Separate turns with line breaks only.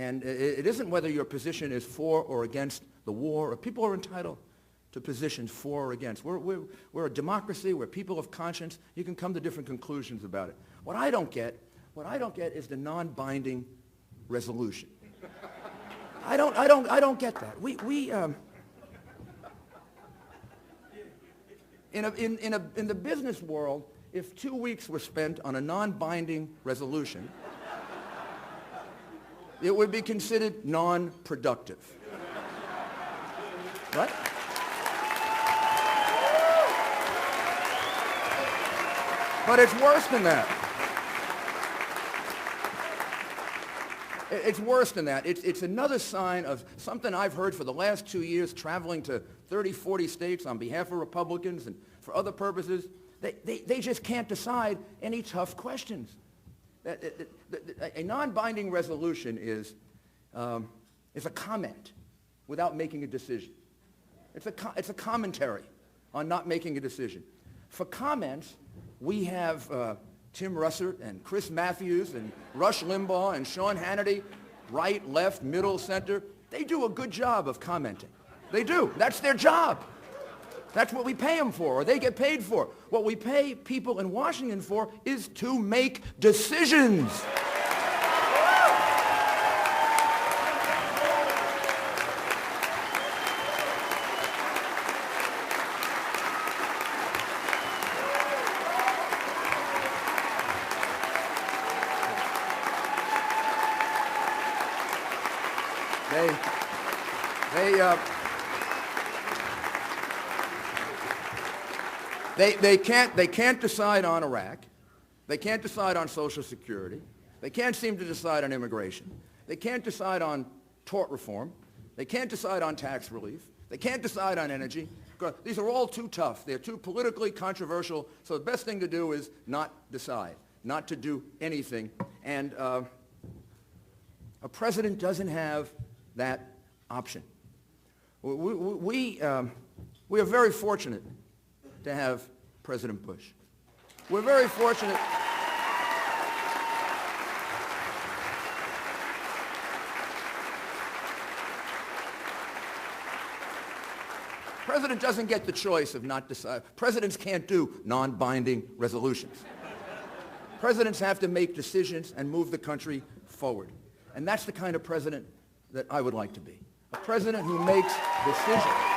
And it isn't whether your position is for or against the war. People are entitled to positions for or against. We're a democracy. We're people of conscience. You can come to different conclusions about it. What I don't get is the non-binding resolution. I don't get that. In the business world, if 2 weeks were spent on a non-binding resolution, it would be considered non-productive. Right? But it's worse than that. It's worse than that. It's another sign of something I've heard for the last 2 years traveling to 30, 40 states on behalf of Republicans and for other purposes. They just can't decide any tough questions. A non-binding resolution is a comment without making a decision. It's a commentary on not making a decision. For comments, we have Tim Russert and Chris Matthews and Rush Limbaugh and Sean Hannity, right, left, middle, center. They do a good job of commenting. They do. That's their job. That's what we pay them for, or they get paid for. What we pay people in Washington for is to make decisions. They can't decide on Iraq. They can't decide on Social Security. They can't seem to decide on immigration. They can't decide on tort reform. They can't decide on tax relief. They can't decide on energy. These are all too tough. They're too politically controversial. So the best thing to do is not decide, not to do anything. And a president doesn't have that option. We are very fortunate to have President Bush. We're very fortunate. President doesn't get the choice of not deciding. Presidents can't do non-binding resolutions. Presidents have to make decisions and move the country forward. And that's the kind of president that I would like to be. A president who makes decisions.